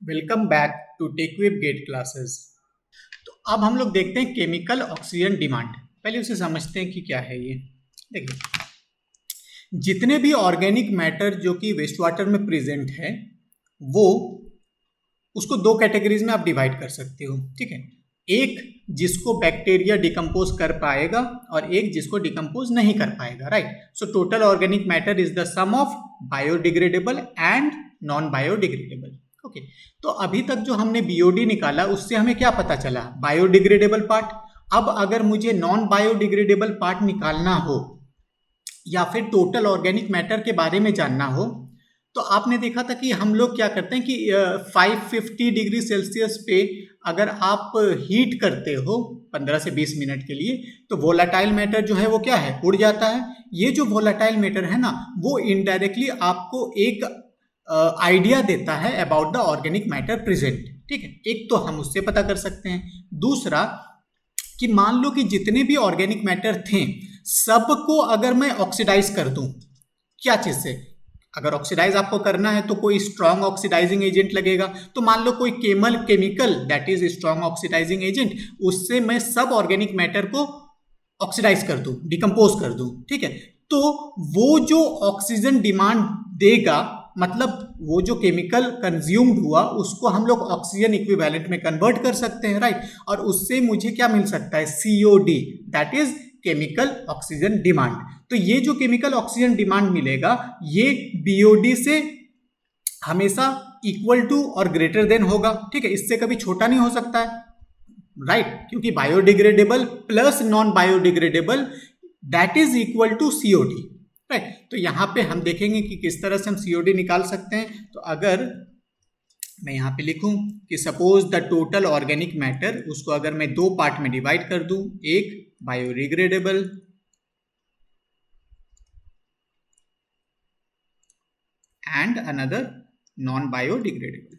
Welcome back to Techwave GATE classes. तो अब हम लोग देखते हैं केमिकल ऑक्सीजन डिमांड। पहले उसे समझते हैं कि क्या है ये। देखिए, जितने भी ऑर्गेनिक मैटर जो कि वेस्ट वाटर में प्रेजेंट है वो उसको दो कैटेगरीज में आप डिवाइड कर सकते हो। ठीक है, एक जिसको बैक्टीरिया डिकम्पोज कर पाएगा और एक जिसको डिकम्पोज नहीं कर पाएगा। Right, so total organic matter is the sum of biodegradable and non biodegradable. Okay, तो अभी तक जो हमने बीओडी निकाला उससे हमें क्या पता चला? Biodegradable part. अब अगर मुझे नॉन बायोडिग्रेडेबल पार्ट निकालना हो या फिर टोटल ऑर्गेनिक मैटर के बारे में जानना हो तो आपने देखा था कि हम लोग क्या करते हैं कि 550 डिग्री सेल्सियस पे अगर आप हीट करते हो 15 से 20 मिनट के लिए तो वोलाटाइल मैटर जो है वो क्या है, उड़ जाता है। ये जो वोलाटाइल मैटर है ना वो इनडायरेक्टली आपको एक आइडिया देता है about the organic matter present. ठीक है, एक तो हम उससे पता कर सकते हैं। दूसरा कि मान लो कि जितने भी ऑर्गेनिक मैटर थे सबको अगर मैं ऑक्सीडाइज कर दूं, क्या चीज से? अगर ऑक्सीडाइज आपको करना है तो कोई स्ट्रॉन्ग ऑक्सीडाइजिंग एजेंट लगेगा। तो मान लो कोई chemical that is strong oxidising agent, उससे मैं सब ऑर्गेनिक मैटर को ऑक्सीडाइज कर दूं, डिकम्पोज कर दूं। ठीक है, तो वो जो ऑक्सीजन डिमांड देगा, मतलब वो जो केमिकल कंज्यूम्ड हुआ उसको हम लोग ऑक्सीजन इक्विवेलेंट में कन्वर्ट कर सकते हैं। राइट, और उससे मुझे क्या मिल सकता है? COD, that is chemical oxygen demand. तो ये जो केमिकल ऑक्सीजन डिमांड मिलेगा ये बीओडी से हमेशा इक्वल टू और ग्रेटर देन होगा। ठीक है, इससे कभी छोटा नहीं हो सकता है। राइट, क्योंकि biodegradable plus non biodegradable that is equal to COD. Right, तो यहां पे हम देखेंगे कि किस तरह से हम सीओडी निकाल सकते हैं। तो अगर मैं यहां पे लिखूं कि suppose the total organic matter, उसको अगर मैं दो पार्ट में डिवाइड कर दूं, एक biodegradable and another non biodegradable.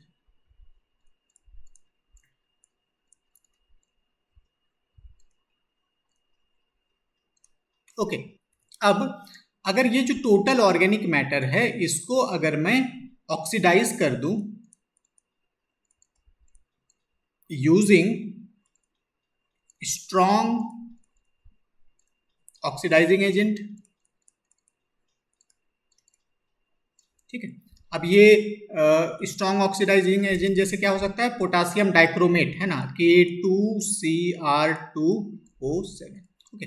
Okay, अब अगर ये जो टोटल ऑर्गेनिक मैटर है इसको अगर मैं ऑक्सीडाइज कर दूं यूजिंग स्ट्रॉन्ग ऑक्सीडाइजिंग एजेंट। ठीक है, अब ये स्ट्रॉन्ग ऑक्सीडाइजिंग एजेंट जैसे क्या हो सकता है? पोटासियम डाइक्रोमेट है ना, K2Cr2O7। ओके,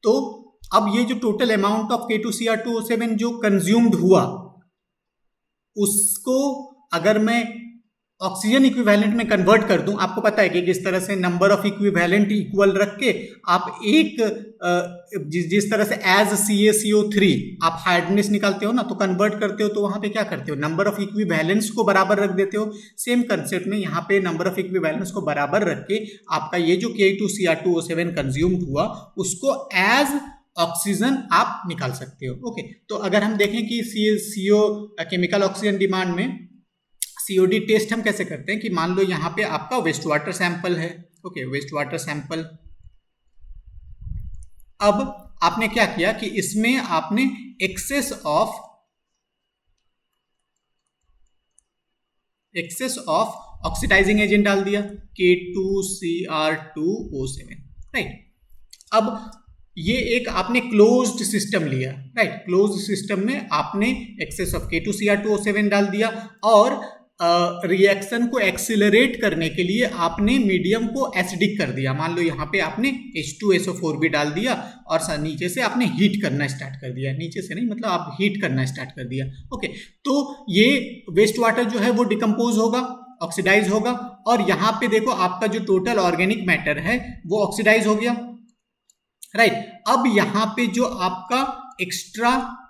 तो अब ये जो टोटल अमाउंट ऑफ K2Cr2O7 जो कंज्यूम्ड हुआ उसको अगर मैं ऑक्सीजन इक्विवेलेंट में कन्वर्ट कर दूं, आपको पता है कि किस तरह से नंबर ऑफ इक्विवेलेंट इक्वल रख के आप एक जिस तरह से एज CaCO3 आप हार्डनेस निकालते हो ना तो कन्वर्ट करते हो, तो वहां पे क्या करते हो? नंबर ऑफ इक्विवेलेंट्स को बराबर रख देते हो। सेम कंसेप्ट में यहाँ पे नंबर ऑफ इक्विवेलेंट्स को बराबर रख के आपका ये जो K2Cr2O7 कंज्यूम्ड हुआ उसको एज ऑक्सीजन आप निकाल सकते हो। ओके, तो अगर हम देखें कि CO केमिकल ऑक्सीजन डिमांड में सीओडी टेस्ट हम कैसे करते हैं कि मान लो यहाँ पे आपका वेस्ट वाटर सैंपल है। Okay, waste water sample. अब आपने क्या किया कि इसमें आपने एक्सेस ऑफ ऑक्सीडाइजिंग एजेंट डाल दिया K2Cr2O7। राइट, अब ये एक आपने क्लोज्ड सिस्टम लिया। राइट, क्लोज्ड सिस्टम में आपने एक्सेस ऑफ K2Cr2O7 डाल दिया और रिएक्शन को एक्सिलरेट करने के लिए आपने मीडियम को एसिडिक कर दिया। मान लो यहाँ पे आपने H2SO4 भी डाल दिया और नीचे से आपने हीट करना स्टार्ट कर दिया। नीचे से नहीं, मतलब आप हीट करना स्टार्ट कर दिया। ओके, तो ये वेस्ट वाटर जो है वो डिकम्पोज होगा, ऑक्सीडाइज होगा और यहाँ पे देखो आपका जो टोटल ऑर्गेनिक मैटर है वो ऑक्सीडाइज हो गया। राइट, अब यहां पे जो आपका एक्स्ट्रा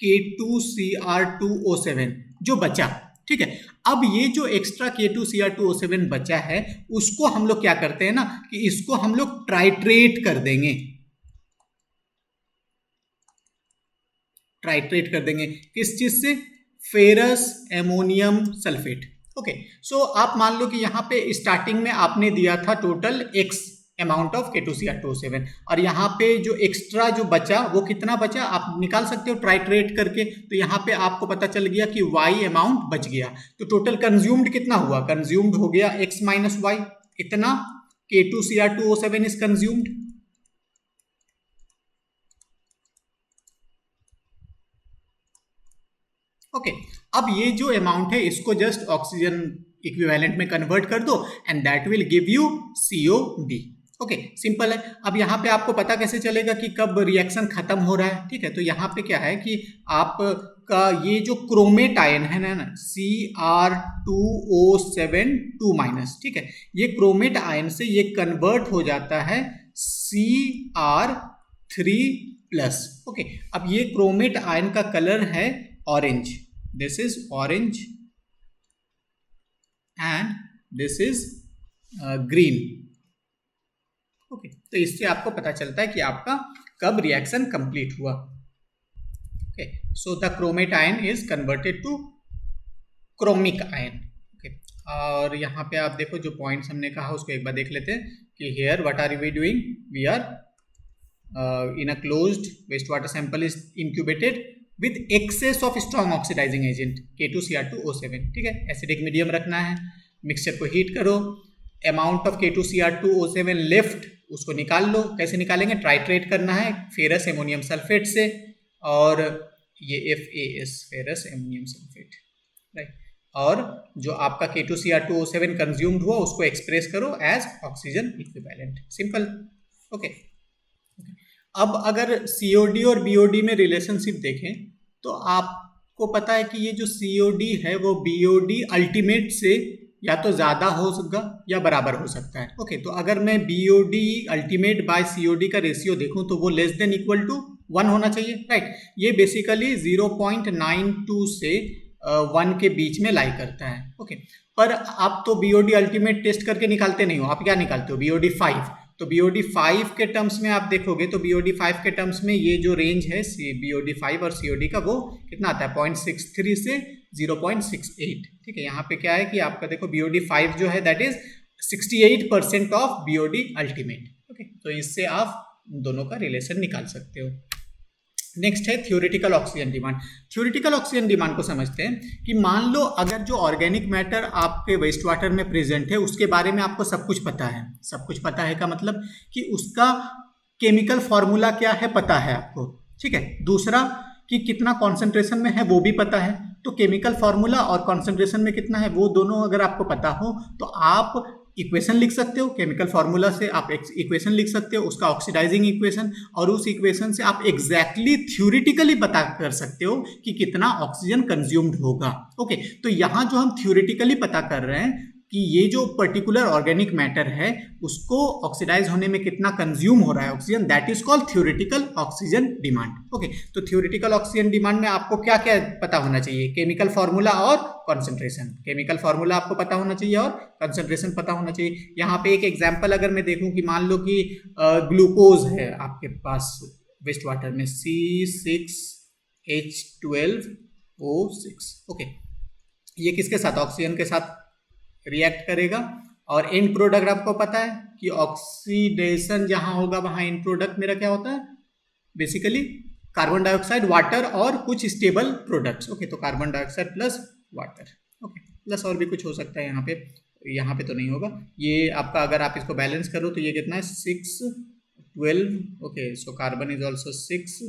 K2Cr2O7 जो बचा, ठीक है, अब ये जो एक्स्ट्रा K2Cr2O7 बचा है उसको हम लोग क्या करते हैं ना कि इसको हम लोग ट्राइट्रेट कर देंगे। ट्राइट्रेट कर देंगे किस चीज से? Ferrous ammonium sulphate. ओके, सो आप मान लो कि यहाँ पे स्टार्टिंग में आपने दिया था total X amount of K2Cr2O7। और यहाँ पे जो एक्स्ट्रा जो बचा वो कितना बचा आप निकाल सकते हो ट्राइट्रेट करके। तो यहाँ पे आपको पता चल गया कि Y अमाउंट बच गया। तो टोटल कंज्यूम्ड कितना हुआ, कंज्यूम्ड हो गया X माइनस Y, इतना K2Cr2O7 इज कंज्यूम्ड। ओके अब ये जो अमाउंट है इसको जस्ट ऑक्सीजन इक्विवेलेंट में कन्वर्ट कर दो and that will give you COD। Okay simple है। अब यहाँ पे आपको पता कैसे चलेगा कि कब रिएक्शन खत्म हो रहा है, ठीक है। तो यहाँ पे क्या है कि आपका ये जो क्रोमेट आयन है ना Cr2O7 2-, ठीक है, ये क्रोमेट आयन से ये कन्वर्ट हो जाता है Cr3+। ओके अब ये क्रोमेट आयन का कलर है orange, this is orange and this is green. Okay तो इससे आपको पता चलता है कि आपका कब रिएक्शन कंप्लीट हुआ। Okay so the chromate ion is converted to chromic ion. Okay और यहाँ पे आप देखो जो पॉइंट्स हमने कहा उसको एक बार देख लेते हैं कि here what are we doing, we are in a closed waste water sample is incubated with excess of strong oxidizing agent K2Cr2O7, ठीक है। एसिडिक मीडियम रखना है, मिक्सचर को हीट करो, अमाउंट ऑफ K2Cr2O7 लेफ्ट उसको निकाल लो। कैसे निकालेंगे, ट्राइट्रेट करना है फेरस एमोनियम सल्फेट से, और ये FAS ferrous ammonium sulphate, right. और जो आपका K2Cr2O7 कंज्यूम्ड हुआ उसको एक्सप्रेस करो as oxygen equivalent, simple. Okay अब अगर COD और BOD में रिलेशनशिप देखें तो आपको पता है कि ये जो COD है वो BOD अल्टीमेट से या तो ज़्यादा हो सकता या बराबर हो सकता है। ओके तो अगर मैं BOD अल्टीमेट बाय COD का रेशियो देखूं तो वो लेस देन इक्वल टू 1 होना चाहिए, राइट। ये बेसिकली 0.92 से 1 के बीच में लाई करता है। ओके पर आप तो BOD अल्टीमेट टेस्ट करके निकालते नहीं हो, आप क्या निकालते हो, BOD 5। तो BOD 5 के टर्म्स में आप देखोगे तो BOD 5 के टर्म्स में ये जो रेंज है BOD 5 और COD का वो कितना आता है 0.63 से 0.68, ठीक है। यहाँ पे क्या है कि आपका देखो BOD 5 जो है that is 68% of BOD ultimate. Okay तो इससे आप दोनों का रिलेशन निकाल सकते हो। नेक्स्ट है theoretical oxygen demand. Theoretical oxygen demand को समझते हैं कि मान लो अगर जो ऑर्गेनिक मैटर आपके वेस्ट वाटर में प्रेजेंट है उसके बारे में आपको सब कुछ पता है। सब कुछ पता है का मतलब कि उसका केमिकल फॉर्मूला क्या है पता है आपको, ठीक है। दूसरा कि कितना कॉन्सेंट्रेशन में है वो भी पता है। तो केमिकल फॉर्मूला और कॉन्सेंट्रेशन में कितना है वो दोनों अगर आपको पता हो तो आप इक्वेशन लिख सकते हो। केमिकल फॉर्मूला से आप इक्वेशन लिख सकते हो, उसका ऑक्सीडाइजिंग इक्वेशन, और उस इक्वेशन से आप एग्जैक्टली थ्योरेटिकली पता कर सकते हो कि कितना ऑक्सीजन कंज्यूम्ड होगा। ओके तो यहाँ जो हम थ्योरेटिकली पता कर रहे हैं कि ये जो पर्टिकुलर ऑर्गेनिक मैटर है उसको ऑक्सीडाइज होने में कितना कंज्यूम हो रहा है oxygen, that is called theoretical oxygen demand. Okay तो थ्योरेटिकल ऑक्सीजन डिमांड में आपको क्या क्या पता होना चाहिए, केमिकल फॉर्मूला और कॉन्सेंट्रेशन। केमिकल फॉर्मूला आपको पता होना चाहिए और कंसेंट्रेशन पता होना चाहिए। यहाँ पे एक एग्जाम्पल अगर मैं देखूं कि मान लो कि ग्लूकोज है आपके पास वेस्ट वाटर में C6H12O6। ओके ये किसके साथ, ऑक्सीजन के साथ रिएक्ट करेगा, और एंड प्रोडक्ट आपको पता है कि ऑक्सीडेशन जहां होगा वहां एंड प्रोडक्ट मेरा क्या होता है, बेसिकली कार्बन डाइऑक्साइड, वाटर और कुछ स्टेबल प्रोडक्ट्स। ओके तो carbon dioxide plus water, okay plus और भी कुछ हो सकता है यहाँ पे तो नहीं होगा। ये आपका अगर आप इसको बैलेंस करो तो ये कितना है 6 12। Okay so carbon is also 6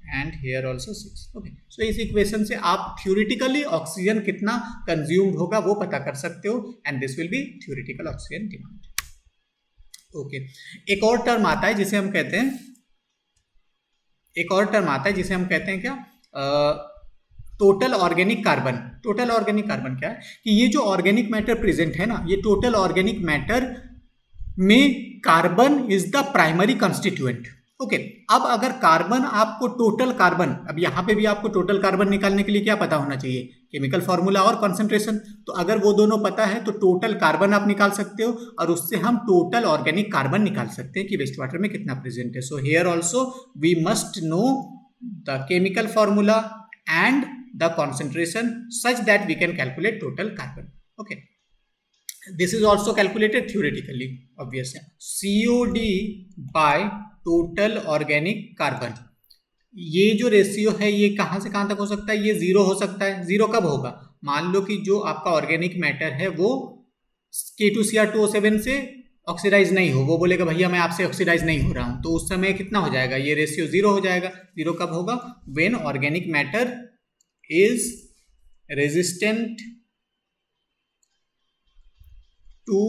and here also 6। Okay so इस इक्वेशन से आप थ्योरेटिकली ऑक्सीजन कितना कंज्यूम्ड होगा वो पता कर सकते हो and this will B theoretical oxygen demand. Okay एक और टर्म आता है जिसे हम कहते हैं क्या, total organic carbon. Total organic carbon क्या है कि ये जो ऑर्गेनिक मैटर प्रेजेंट है ना, ये टोटल ऑर्गेनिक मैटर में carbon is the primary constituent. Okay अब अगर कार्बन आपको टोटल कार्बन, अब यहाँ पे भी आपको टोटल कार्बन निकालने के लिए क्या पता होना चाहिए, केमिकल फॉर्मूला और कंसंट्रेशन। तो अगर वो दोनों पता है तो टोटल कार्बन आप निकाल सकते हो और उससे हम टोटल ऑर्गेनिक कार्बन निकाल सकते हैं कि वेस्ट वाटर में कितना प्रेजेंट है। So here also we must know the chemical formula and the concentration such that we can calculate total carbon. Okay this is also calculated theoretically obvious है। COD by total organic carbon, ये जो ratio है ये कहाँ से कहाँ तक हो सकता है, ये जीरो हो सकता है। जीरो कब होगा, मान लो कि जो आपका ऑर्गेनिक मैटर है वो K2Cr2O7 से ऑक्सीडाइज नहीं हो, वो बोलेगा भैया मैं आपसे ऑक्सीडाइज नहीं हो रहा हूँ, तो उस समय कितना हो जाएगा, ये रेशियो जीरो हो जाएगा। जीरो कब होगा, when organic matter is resistant to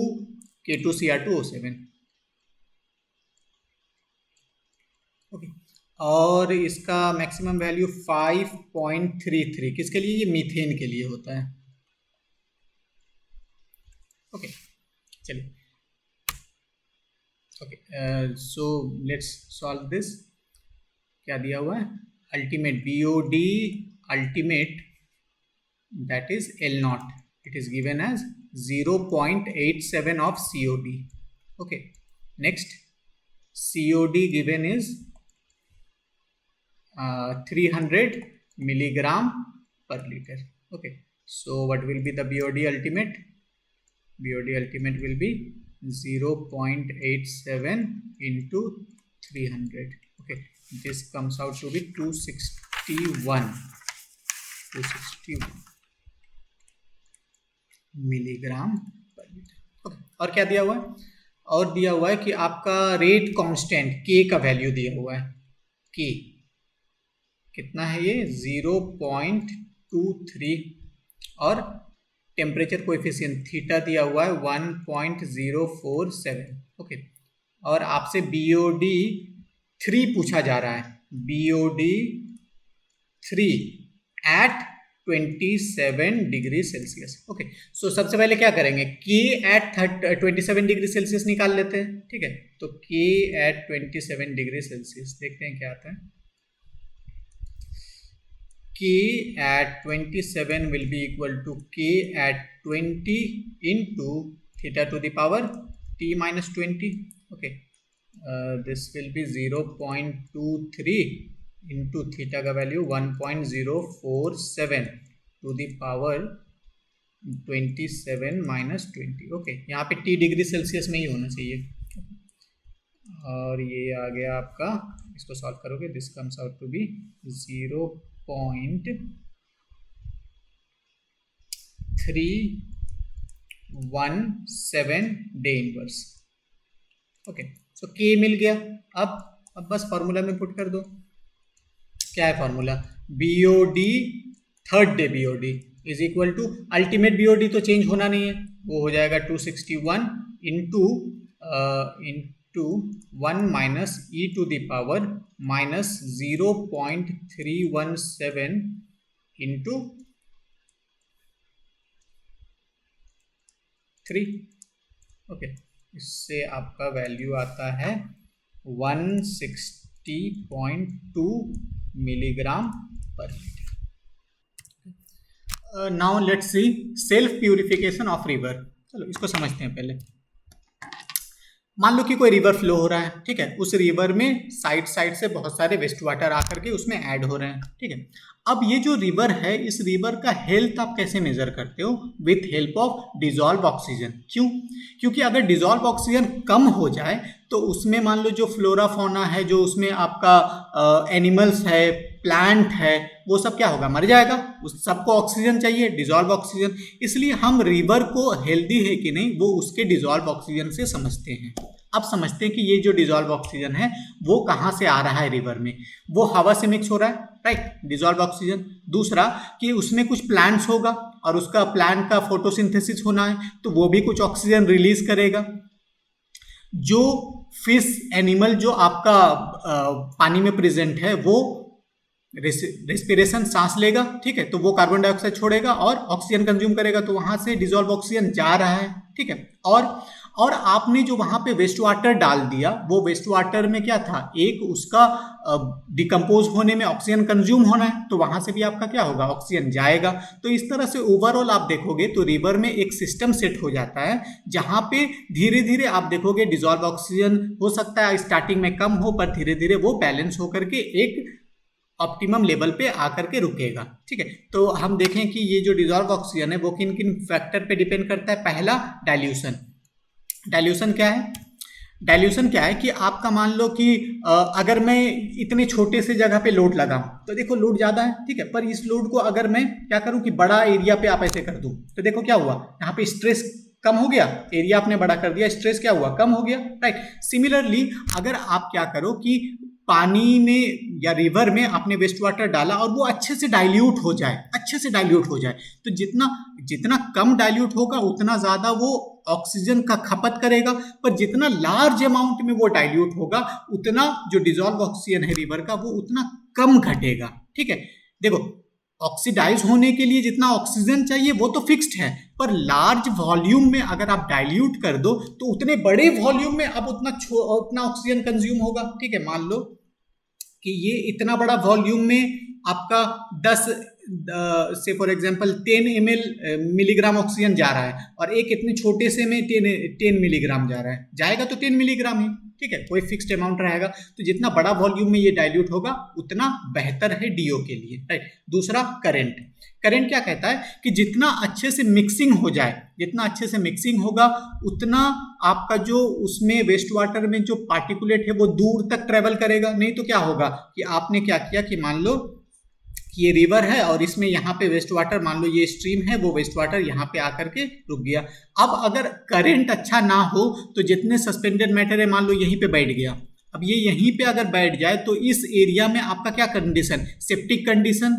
K2Cr2O7। Okay, और इसका मैक्सिमम वैल्यू 5.33 किसके लिए, ये मीथेन के लिए होता है। ओके चलिए, okay so let's solve this. क्या दिया हुआ है, ultimate BOD ultimate that is L0, it is given as 0.87 of COD। okay, next COD given is 300 milligram per liter। okay, so what will be the BOD ultimate, BOD ultimate will be 0.87 into 300। okay, this comes out to be 261 milligram per litre. Okay, और क्या दिया हुआ है, और दिया हुआ है कि आपका रेट कांस्टेंट K का वैल्यू दिया हुआ है। K कितना है, ये 0.23, और टेम्परेचर कोएफिशिएंट थीटा दिया हुआ है 1.047। ओके, और आपसे BOD 3 पूछा जा रहा है, BOD 3 at 27 degree Celsius. Okay, so सबसे पहले क्या करेंगे, K एट 27 डिग्री सेल्सियस निकाल लेते हैं। ठीक है, तो K एट 27 डिग्री सेल्सियस देखते हैं क्या आता है। K at 27 will be equal to K at 20 into theta to the power T minus 20। okay, this will be 0.23 into theta का value 1.047 to the power 27 minus 20। Okay, यहाँ पे T degree Celsius में ही होना चाहिए। और ये आ गया आपका, इसको सॉल्व करोगे this comes out to be 0.317 day inverse. Okay, so K मिल गया। अब बस फॉर्मूला में पुट कर दो। क्या है formula, BOD third day BOD is equal to ultimate BOD तो चेंज होना नहीं है, वो हो जाएगा 261 into 1 minus e to the power minus 0.317 into 3। Okay, इससे आपका वैल्यू आता है 160.2 milligram per litre. Now let's see self purification of river. चलो इसको समझते हैं पहले। मान लो कि कोई रिवर फ्लो हो रहा है, ठीक है, उस रिवर में साइड से बहुत सारे वेस्ट वाटर आकर के उसमें ऐड हो रहे हैं। ठीक है, अब ये जो रिवर है, इस रिवर का हेल्थ आप कैसे मेजर करते हो, with help of dissolve oxygen. क्यों, क्योंकि अगर डिजॉल्व ऑक्सीजन कम हो जाए तो उसमें मान लो जो फ्लोरा फोना है, जो उसमें आपका एनिमल्स है, प्लांट है, वो सब क्या होगा, मर जाएगा। उस सबको ऑक्सीजन चाहिए, डिजॉल्व ऑक्सीजन। इसलिए हम रिवर को हेल्दी है कि नहीं वो उसके डिजॉल्व ऑक्सीजन से समझते हैं। अब समझते हैं कि ये जो डिजॉल्व ऑक्सीजन है वो कहाँ से आ रहा है रिवर में, वो हवा से मिक्स हो रहा है, राइट, डिजॉल्व ऑक्सीजन। दूसरा कि उसमें कुछ प्लांट्स होगा और उसका प्लांट का फोटोसिंथेसिस होना है तो वो भी कुछ ऑक्सीजन रिलीज करेगा। जो फिश एनिमल जो आपका पानी में प्रेजेंट है वो रेस्पिरेशन सांस लेगा, ठीक है, तो वो कार्बन डाइऑक्साइड छोड़ेगा और ऑक्सीजन कंज्यूम करेगा, तो वहां से डिजॉल्व ऑक्सीजन जा रहा है। ठीक है, और आपने जो वहां पे वेस्ट वाटर डाल दिया, वो वेस्ट वाटर में क्या था, एक उसका डिकम्पोज होने में ऑक्सीजन कंज्यूम होना है, तो वहां से भी आपका क्या होगा, ऑक्सीजन जाएगा। तो इस तरह से ओवरऑल आप देखोगे तो रिवर में एक सिस्टम सेट हो जाता है जहां पे धीरे धीरे आप देखोगे डिजॉल्व ऑक्सीजन हो सकता है स्टार्टिंग में कम हो, पर धीरे धीरे वो बैलेंस होकर के एक ऑप्टिमम लेवल पे आकर के रुकेगा। ठीक है, तो हम देखें कि ये जो डिजॉल्व ऑक्सीजन है वो किन किन फैक्टर पे डिपेंड करता है। पहला डाइल्यूशन। डाइल्यूशन क्या है? डाइल्यूशन क्या है कि आपका मान लो कि अगर मैं इतने छोटे से जगह पे लोड लगाऊं तो देखो लोड ज़्यादा है, ठीक है, पर इस लोड को अगर मैं क्या करूं कि बड़ा एरिया पे आप ऐसे कर दूं तो देखो क्या हुआ, यहाँ पे स्ट्रेस कम हो गया, एरिया आपने बड़ा कर दिया, स्ट्रेस क्या हुआ, कम हो गया, राइट। सिमिलरली अगर आप क्या करो कि पानी में या रिवर में आपने वेस्ट वाटर डाला और वो अच्छे से डाइल्यूट हो जाए, अच्छे से डाइल्यूट हो जाए, तो जितना जितना कम डाइल्यूट होगा उतना ज़्यादा वो ऑक्सीजन का खपत करेगा, पर जितना लार्ज अमाउंट में वो डाइल्यूट होगा उतना जो डिजॉल्व ऑक्सीजन है रिवर का वो उतना कम घटेगा। ठीक है, देखो ऑक्सीडाइज होने के लिए जितना ऑक्सीजन चाहिए वो तो फिक्स्ड है, पर लार्ज वॉल्यूम में अगर आप डाइल्यूट कर दो तो उतने बड़े वॉल्यूम में अब उतना ऑक्सीजन कंज्यूम होगा। ठीक है, मान लो कि ये इतना बड़ा वॉल्यूम में आपका 10 से फॉर एग्जांपल 10 मिलीग्राम ऑक्सीजन जा रहा है और एक इतने छोटे से में 10 मिलीग्राम जा रहा है, जाएगा तो 10 मिलीग्राम ही, ठीक है, कोई फिक्स्ड अमाउंट रहेगा। तो जितना बड़ा वॉल्यूम में ये डाइल्यूट होगा उतना बेहतर है डीओ के लिए, राइट। दूसरा करंट। करंट क्या कहता है कि जितना अच्छे से मिक्सिंग हो जाए, जितना अच्छे से मिक्सिंग होगा उतना आपका जो उसमें वेस्ट वाटर में जो पार्टिकुलेट है वो दूर तक ट्रेवल करेगा। नहीं तो क्या होगा कि आपने क्या किया कि मान लो कि ये रिवर है और इसमें यहाँ पे वेस्ट वाटर, मान लो ये स्ट्रीम है, वो वेस्ट वाटर यहाँ पे आकर के रुक गया। अब अगर करंट अच्छा ना हो तो जितने सस्पेंडेड मैटर है मान लो यहीं पे बैठ गया, अब ये यहीं पे अगर बैठ जाए तो इस एरिया में आपका क्या condition, septic condition,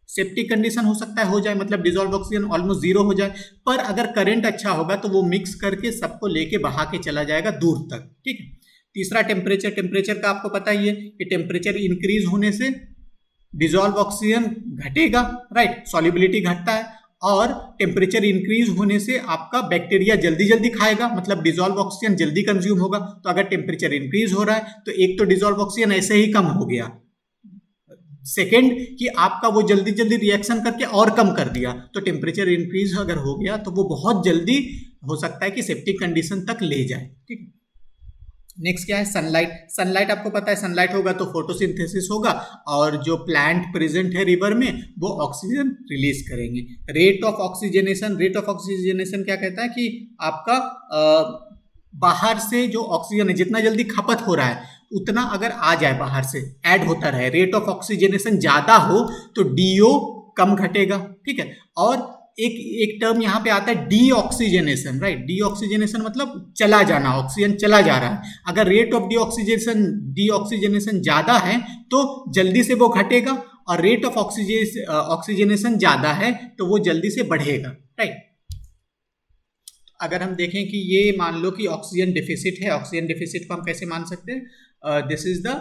septic condition हो सकता है, हो जाए, मतलब डिजॉल्व ऑक्सीजन ऑलमोस्ट जीरो हो जाए। पर अगर करंट अच्छा होगा तो वो मिक्स करके सबको लेके बहा के चला जाएगा दूर तक। ठीक है। तीसरा टेम्परेचर। टेम्परेचर का आपको पता ही है कि टेम्परेचर इंक्रीज होने से डिजॉल्व ऑक्सीजन घटेगा, राइट, सॉल्युबिलिटी घटता है, और टेम्परेचर इंक्रीज होने से आपका बैक्टीरिया जल्दी जल्दी खाएगा, मतलब डिजॉल्व ऑक्सीजन जल्दी कंज्यूम होगा। तो अगर टेम्परेचर इंक्रीज हो रहा है तो एक तो डिजॉल्व ऑक्सीजन ऐसे ही कम हो गया, सेकेंड कि आपका वो जल्दी जल्दी रिएक्शन करके और कम कर दिया, तो टेम्परेचर इंक्रीज अगर हो गया तो वो बहुत जल्दी हो सकता है कि सेप्टिक कंडीशन तक ले जाए। ठीक है। नेक्स्ट क्या है, सनलाइट। सनलाइट आपको पता है, सनलाइट होगा तो फोटोसिंथेसिस होगा और जो प्लांट प्रेजेंट है रिवर में वो ऑक्सीजन रिलीज करेंगे। Rate of oxygenation. Rate of oxygenation क्या कहता है कि आपका बाहर से जो ऑक्सीजन है जितना जल्दी खपत हो रहा है उतना अगर आ जाए, बाहर से ऐड होता रहे, रेट ऑफ ऑक्सीजनेशन ज्यादा हो तो डीओ कम घटेगा। ठीक है। और एक टर्म यहाँ पे आता है D oxygenation, right. D oxygenation मतलब चला जाना, ऑक्सीजन चला जा रहा है। अगर रेट ऑफ डी ऑक्सीजनेशन ज्यादा है तो जल्दी से वो घटेगा, और रेट ऑफ ऑक्सीजनेशन ज्यादा है तो वो जल्दी से बढ़ेगा, राइट। अगर हम देखें कि ये मान लो कि ऑक्सीजन डिफिसिट है, ऑक्सीजन डिफिसिट को हम कैसे मान सकते हैं, this is the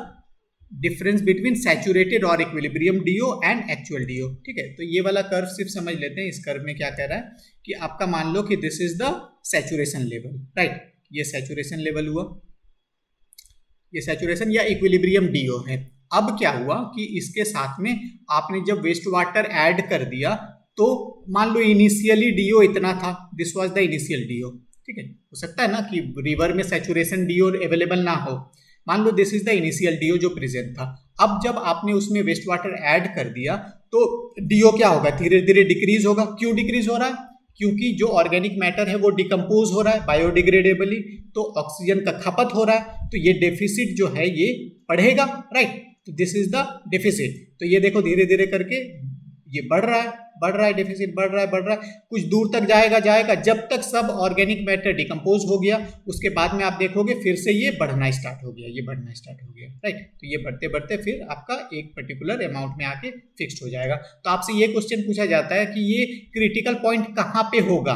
difference between saturated और equilibrium DO and actual DO. ठीक है, तो ये वाला कर्व सिर्फ समझ लेते हैं। इस कर्व में क्या कह रहा है कि आपका मान लो कि this is the saturation level, right, ये सैचुरेशन लेवल हुआ, ये सैचुरेशन या इक्विलिब्रियम डीओ है। अब क्या हुआ कि इसके साथ में आपने जब वेस्ट वाटर ऐड कर दिया तो मान लो इनिशियली डीओ इतना था, this was the initial DO. ठीक है, हो सकता है ना कि रिवर में सैचुरेशन डीओ अवेलेबल ना हो, मान लो this is the initial DO जो प्रेजेंट था। अब जब आपने उसमें वेस्ट वाटर ऐड कर दिया तो डीओ क्या होगा, धीरे धीरे डिक्रीज होगा। क्यों डिक्रीज हो रहा है, क्योंकि जो ऑर्गेनिक मैटर है वो डिकम्पोज हो रहा है बायोडिग्रेडेबली, तो ऑक्सीजन का खपत हो रहा है, तो ये डेफिसिट जो है ये बढ़ेगा, राइट। तो दिस इज द डेफिसिट। तो ये देखो धीरे धीरे करके ये बढ़ रहा है, डेफिसिट बढ़ रहा है, कुछ दूर तक जाएगा जब तक सब ऑर्गेनिक मैटर डिकम्पोज हो गया। उसके बाद में आप देखोगे फिर से ये बढ़ना स्टार्ट हो गया, राइट। तो ये बढ़ते बढ़ते फिर आपका एक पर्टिकुलर अमाउंट में आके फिक्स्ड हो जाएगा। तो आपसे ये क्वेश्चन पूछा जाता है कि ये क्रिटिकल पॉइंट कहाँ पे होगा,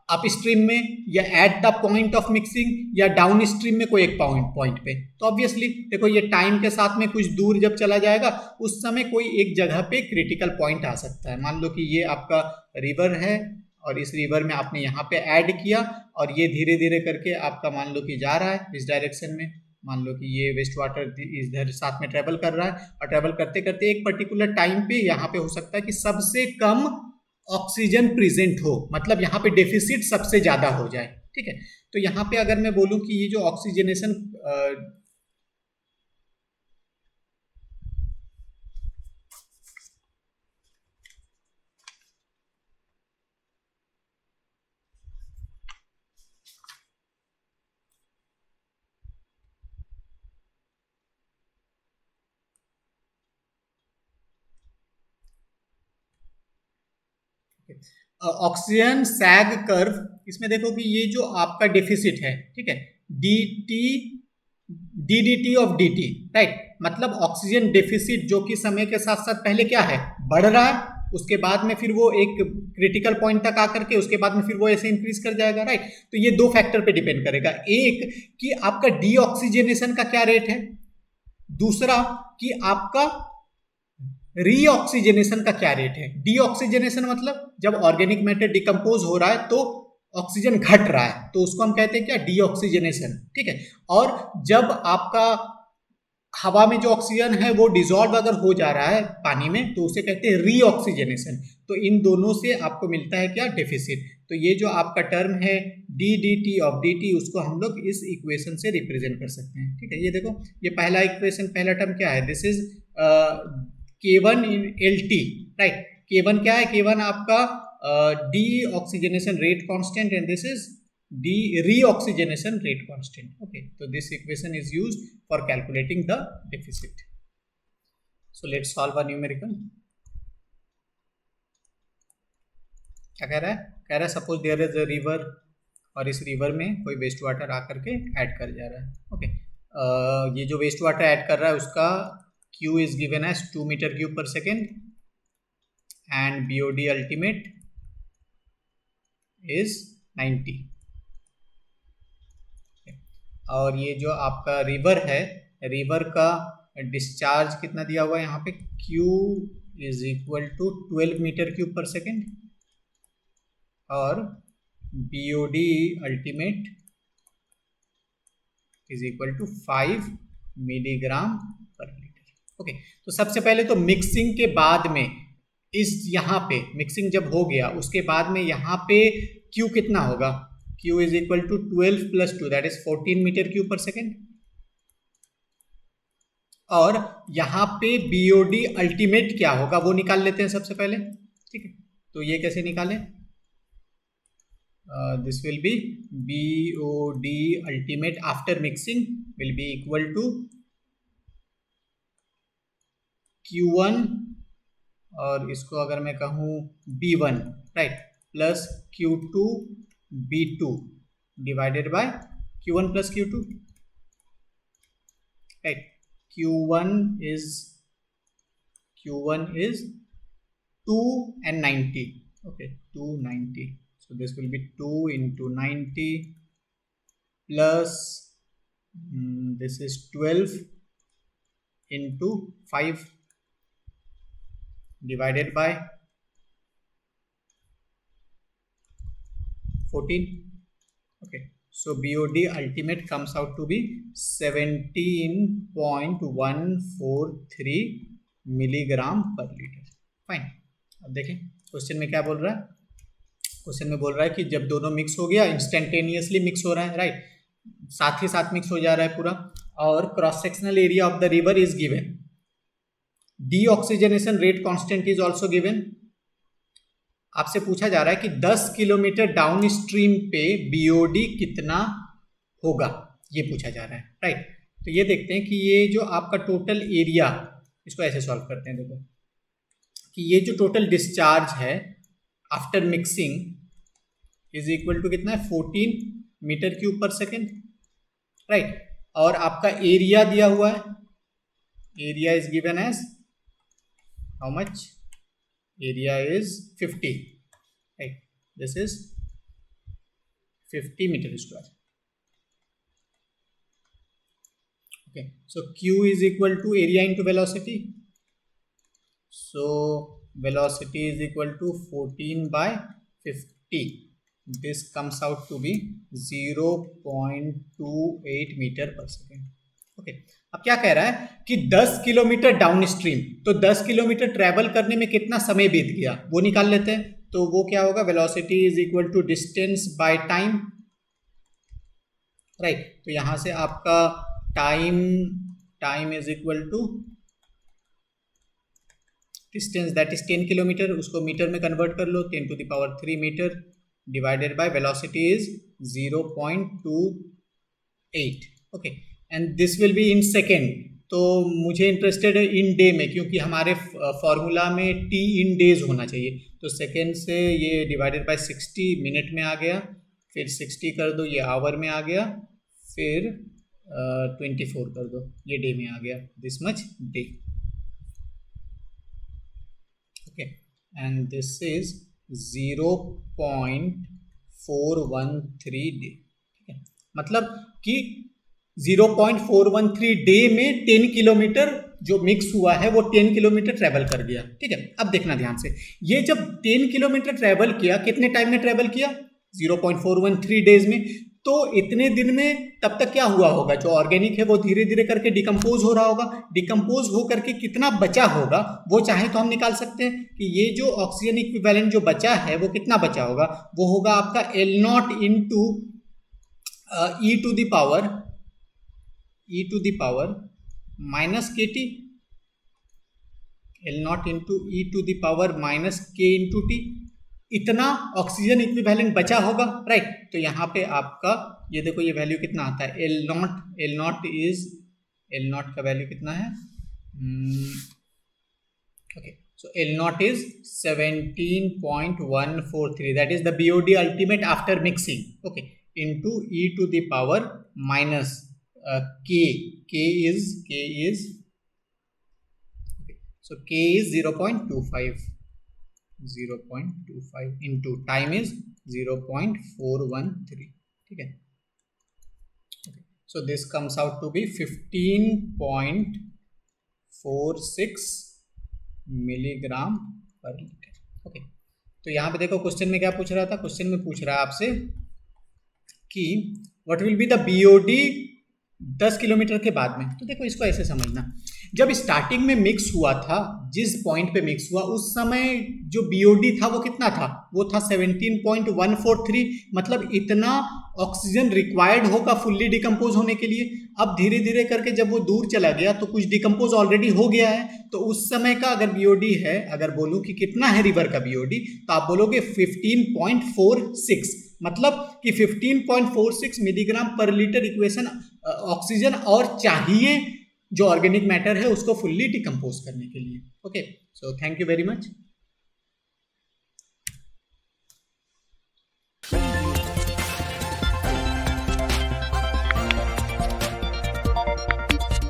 अप स्ट्रीम में या at the point of mixing या डाउन स्ट्रीम में कोई एक पॉइंट पे। तो ऑब्वियसली देखो ये टाइम के साथ में कुछ दूर जब चला जाएगा उस समय कोई एक जगह पे क्रिटिकल पॉइंट आ सकता है। मान लो कि ये आपका रिवर है और इस रिवर में आपने यहाँ पे ऐड किया और ये धीरे धीरे करके आपका मान लो कि जा रहा है इस डायरेक्शन में, मान लो कि ये वेस्ट वाटर इधर साथ में ट्रेवल कर रहा है और ट्रेवल करते करते एक पर्टिकुलर टाइम पे यहाँ पे हो सकता है कि सबसे कम ऑक्सीजन प्रेजेंट हो, मतलब यहाँ पे डेफिसिट सबसे ज्यादा हो जाए। ठीक है, तो यहाँ पे अगर मैं बोलूं कि ये जो ऑक्सीजनेशन ऑक्सीजन सैग कर्व, इसमें देखो कि ये जो आपका डेफिसिट है, ठीक है, D of D T, right, मतलब ऑक्सीजन डेफिसिट जो कि समय के साथ साथ पहले क्या है, बढ़ रहा है, उसके बाद में फिर वो एक क्रिटिकल पॉइंट तक आकर के उसके बाद में फिर वो ऐसे इंक्रीज कर जाएगा, राइट। तो ये दो फैक्टर पे डिपेंड करेगा, एक कि आपका डीऑक्सीजनेशन का क्या रेट है, दूसरा कि आपका रीऑक्सीजनेशन का क्या रेट है। डीऑक्सीजनेशन मतलब जब ऑर्गेनिक मैटर डिकम्पोज हो रहा है तो ऑक्सीजन घट रहा है, तो उसको हम कहते हैं क्या, डीऑक्सीजनेशन, ठीक है। और जब आपका हवा में जो ऑक्सीजन है वो डिसॉल्व अगर हो जा रहा है पानी में तो उसे कहते हैं रीऑक्सीजनेशन। तो इन दोनों से आपको मिलता है क्या, डेफिसिट। तो ये जो आपका टर्म है D D T of D T, उसको हम लोग इस इक्वेशन से रिप्रेजेंट कर सकते हैं, ठीक है। ये देखो, ये पहला इक्वेशन, पहला टर्म क्या है, this is K1 in LT, right. K1 क्या है, K1 आपका deoxygenation rate constant and this is the reoxygenation rate constant, okay. तो this equation is used for calculating the deficit. So let's solve a numerical. क्या कह रहा है, कह रहा है suppose there is a river और इस रिवर में कोई वेस्ट वाटर आकर के ऐड कर जा रहा है, ओके। ये जो वेस्ट वाटर ऐड कर रहा है उसका Q is given as 2 meter cube per second and BOD ultimate is 90। और ये जो आपका रिवर है, रिवर का डिस्चार्ज कितना दिया हुआ है यहाँ पे, Q is equal to 12 meter cube per second और BOD ultimate is equal to 5 milligram per litre, okay. तो सबसे पहले तो मिक्सिंग के बाद में इस यहाँ पे मिक्सिंग जब हो गया उसके बाद में यहाँ पे Q कितना होगा, Q is equal to 12 plus 2 that is 14 metre cube per second. और यहाँ पे BOD अल्टीमेट क्या होगा वो निकाल लेते हैं सबसे पहले, ठीक है। तो ये कैसे निकालें, this will be BOD ultimate after mixing will be equal to Q1 और इसको अगर मैं कहूँ B1, right, plus Q2 B2 divided by Q1 plus Q2, right. Q1 is 2 and 90, okay, 290, so this will be 2 into 90 plus this is 12 into 5 divided by 14, okay. So BOD ultimate comes out to be 17.143 milligram per litre, fine. अब देखें question में क्या बोल रहा है, question में बोल रहा है कि जब दोनों मिक्स हो गया, इंस्टेंटेनियसली मिक्स हो रहा है, राइट, साथ ही साथ मिक्स हो जा रहा है पूरा, और cross sectional area of the river is given, deoxygenation rate constant is also given. आपसे पूछा जा रहा है कि 10 किलोमीटर डाउन स्ट्रीम पे BOD कितना होगा, ये पूछा जा रहा है, राइट। तो ये देखते हैं कि ये जो आपका टोटल एरिया, इसको ऐसे सॉल्व करते हैं, देखो कि ये जो टोटल डिस्चार्ज है after mixing is equal to कितना है, 14 metre cube per second, right. और आपका एरिया दिया हुआ है, area is given as how much, area is 50, right, this is 50 meter square, okay. So Q is equal to area into velocity, so velocity is equal to 14 by 50, this comes out to be 0.28 meter per second, okay. अब क्या कह रहा है कि 10 kilometre down stream, तो 10 kilometre travel करने में कितना समय बीत गया वो निकाल लेते हैं। तो वो क्या होगा, velocity is equal to distance by time, right. तो यहां से आपका time is equal to distance that is 10 kilometre, उसको मीटर में कन्वर्ट कर लो, 10 to the power 3 metre divided by velocity is 0.28, okay. And this will be in second, तो मुझे इंटरेस्टेड है इन डे में, क्योंकि हमारे फॉर्मूला में टी इन डेज होना चाहिए। तो सेकेंड से ये डिवाइडेड बाय 60 मिनट में आ गया, फिर 60 कर दो, ये आवर में आ गया, फिर 24 कर दो, ये डे में आ गया, this much day. Okay, and this is 0.413 day. ठीक है, मतलब कि 0.413 डे में 10 किलोमीटर जो मिक्स हुआ है वो 10 किलोमीटर ट्रेवल कर गया। ठीक है, अब देखना ध्यान से, ये जब 10 किलोमीटर ट्रेवल किया, कितने टाइम में ट्रेवल किया? 0.413 डेज में। तो इतने दिन में तब तक क्या हुआ होगा? जो ऑर्गेनिक है वो धीरे धीरे करके डिकम्पोज हो रहा होगा। डिकम्पोज हो करके कितना बचा होगा वो चाहे तो हम निकाल सकते हैं कि ये जो ऑक्सीजन इक्विवेलेंट जो बचा है वो कितना बचा होगा, वो होगा आपका L0 into e to the power minus K T, L0 into e to the power minus K into T, इतना ऑक्सीजन इक्विवेलेंट बचा होगा, राइट। तो यहाँ पे आपका ये देखो, ये वैल्यू कितना आता है, L0 का वैल्यू कितना है? Okay, so L0 is 17.143, that is the BOD ultimate after mixing, okay, into e to the power minus k is okay, so k is 0.25 into time is 0.413, ठीक है। Okay, so this comes out to be 15.46 milligram per litre. Okay, तो यहाँ पे देखो question में क्या पूछ रहा था? क्वेश्चन में पूछ रहा है आपसे कि what will be the BOD 10 kilometre के बाद में। तो देखो इसको ऐसे समझना, जब स्टार्टिंग में मिक्स हुआ था, जिस पॉइंट पे मिक्स हुआ उस समय जो बीओडी था वो कितना था? वो था 17.143, मतलब इतना ऑक्सीजन रिक्वायर्ड होगा फुल्ली डिकम्पोज होने के लिए। अब धीरे धीरे करके जब वो दूर चला गया तो कुछ डिकम्पोज ऑलरेडी हो गया है, तो उस समय का अगर बीओडी है, अगर बोलूं कि कितना है रिवर का बीओडी, तो आप बोलोगे 15.46, मतलब कि 15.46 milligram per litre equation oxygen और चाहिए जो ऑर्गेनिक मैटर है उसको फुल्ली डिकम्पोज करने के लिए। Okay, so thank you very much.